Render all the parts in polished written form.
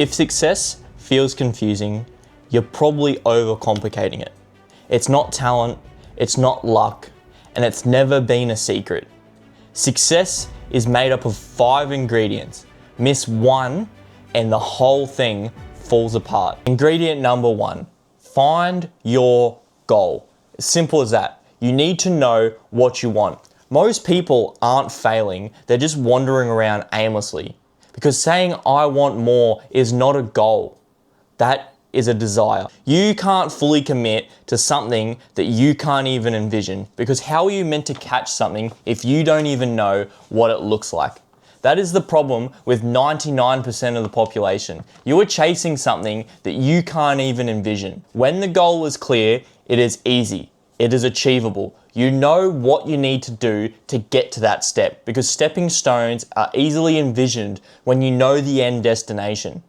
If success feels confusing, you're probably overcomplicating it. It's not talent, it's not luck, and it's never been a secret. Success is made up of 5 ingredients. Miss one and the whole thing falls apart. Ingredient number 1, find your goal. As simple as that. You need to know what you want. Most people aren't failing, they're just wandering around aimlessly. Because saying I want more is not a goal. That is a desire. You can't fully commit to something that you can't even envision, because how are you meant to catch something if you don't even know what it looks like? That is the problem with 99% of the population. You are chasing something that you can't even envision. When the goal is clear, it is easy. It is achievable. You know what you need to do to get to that step, because stepping stones are easily envisioned when you know the end destination.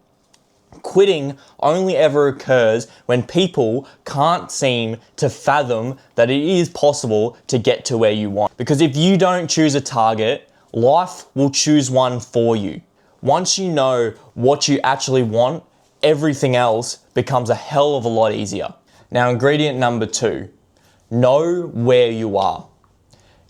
Quitting only ever occurs when people can't seem to fathom that it is possible to get to where you want. Because if you don't choose a target, life will choose one for you. Once you know what you actually want, everything else becomes a hell of a lot easier. Now, ingredient number 2, know where you are.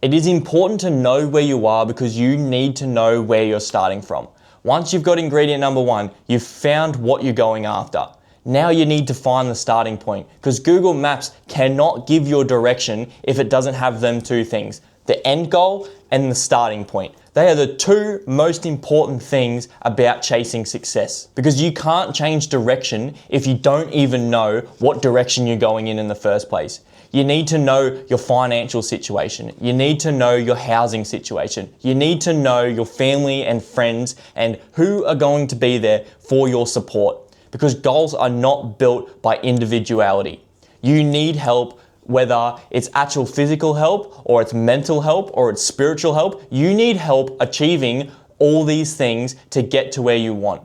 It is important to know where you are because you need to know where you're starting from. Once you've got ingredient number 1, you've found what you're going after. Now you need to find the starting point, because Google Maps cannot give you a direction if it doesn't have them 2 things, the end goal and the starting point. They are the 2 most important things about chasing success, because you can't change direction if you don't even know what direction you're going in the first place. You need to know your financial situation. You need to know your housing situation. You need to know your family and friends and who are going to be there for your support, because goals are not built by individuality. You need help, whether it's actual physical help or it's mental help or it's spiritual help. You need help achieving all these things to get to where you want.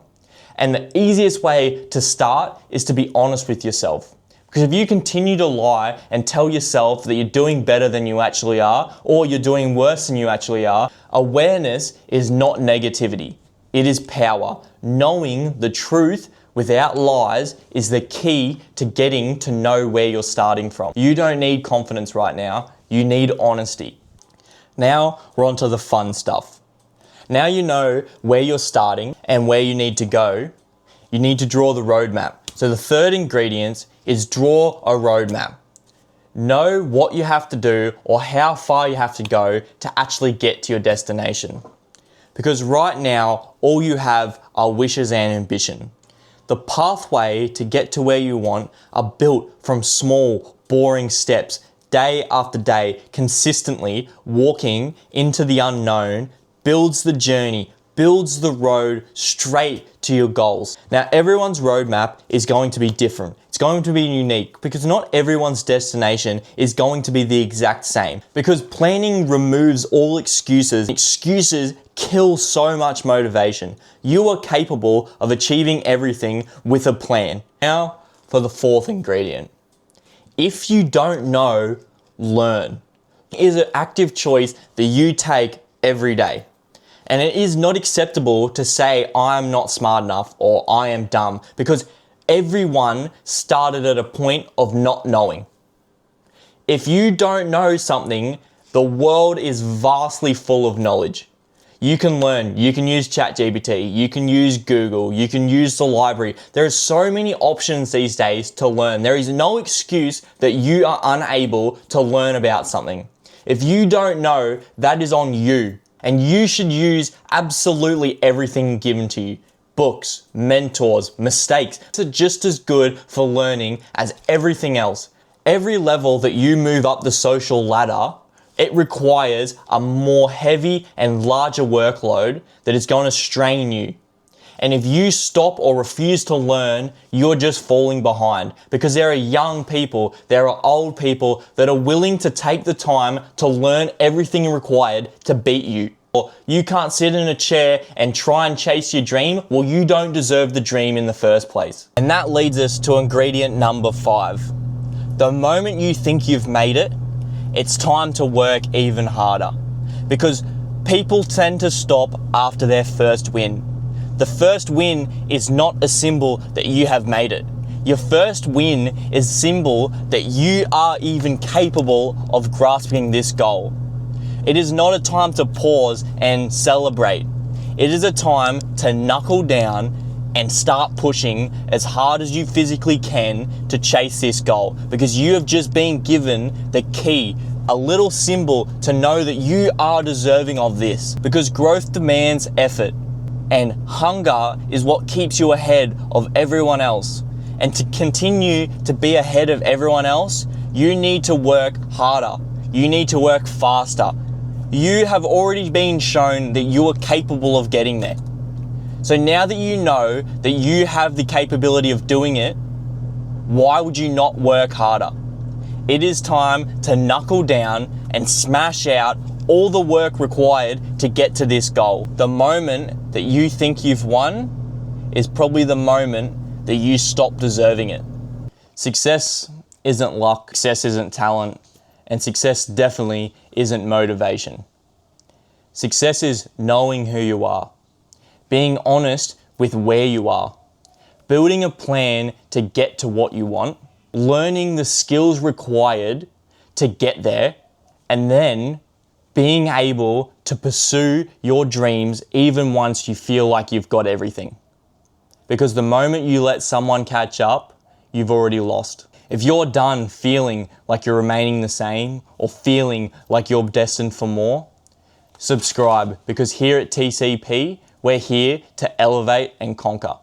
And the easiest way to start is to be honest with yourself. Because if you continue to lie and tell yourself that you're doing better than you actually are, or you're doing worse than you actually are, awareness is not negativity. It is power. Knowing the truth without lies is the key to getting to know where you're starting from. You don't need confidence right now. You need honesty. Now we're on to the fun stuff. Now you know where you're starting and where you need to go. You need to draw the roadmap. So the 3rd ingredient is draw a roadmap. Know what you have to do or how far you have to go to actually get to your destination. Because right now, all you have are wishes and ambition. The pathway to get to where you want are built from small, boring steps, day after day, consistently walking into the unknown builds the journey, builds the road straight to your goals. Now, everyone's roadmap is going to be different. It's going to be unique, because not everyone's destination is going to be the exact same. Because planning removes all excuses. Excuses kill so much motivation. You are capable of achieving everything with a plan. Now, for the 4th ingredient. If you don't know, learn. It is an active choice that you take every day. And it is not acceptable to say, I am not smart enough or I am dumb, because everyone started at a point of not knowing. If you don't know something, the world is vastly full of knowledge. You can learn, you can use ChatGPT, you can use Google, you can use the library. There are so many options these days to learn. There is no excuse that you are unable to learn about something. If you don't know, that is on you. And you should use absolutely everything given to you. Books, mentors, mistakes. It's just as good for learning as everything else. Every level that you move up the social ladder, it requires a more heavy and larger workload that is going to strain you. And if you stop or refuse to learn, you're just falling behind, because there are young people, there are old people that are willing to take the time to learn everything required to beat you. Or you can't sit in a chair and try and chase your dream. Well, you don't deserve the dream in the first place. And that leads us to ingredient number 5. The moment you think you've made it, it's time to work even harder, because people tend to stop after their first win. The first win is not a symbol that you have made it. Your first win is a symbol that you are even capable of grasping this goal. It is not a time to pause and celebrate. It is a time to knuckle down and start pushing as hard as you physically can to chase this goal, because you have just been given the key, a little symbol to know that you are deserving of this, because growth demands effort, and hunger is what keeps you ahead of everyone else. And to continue to be ahead of everyone else, you need to work harder. You need to work faster. You have already been shown that you are capable of getting there. So now that you know that you have the capability of doing it, why would you not work harder? It is time to knuckle down and smash out all the work required to get to this goal. The moment that you think you've won is probably the moment that you stop deserving it. Success isn't luck, success isn't talent, and success definitely isn't motivation. Success is knowing who you are, being honest with where you are, building a plan to get to what you want, learning the skills required to get there, and then being able to pursue your dreams even once you feel like you've got everything. Because the moment you let someone catch up, you've already lost. If you're done feeling like you're remaining the same or feeling like you're destined for more, subscribe, because here at TCP, we're here to elevate and conquer.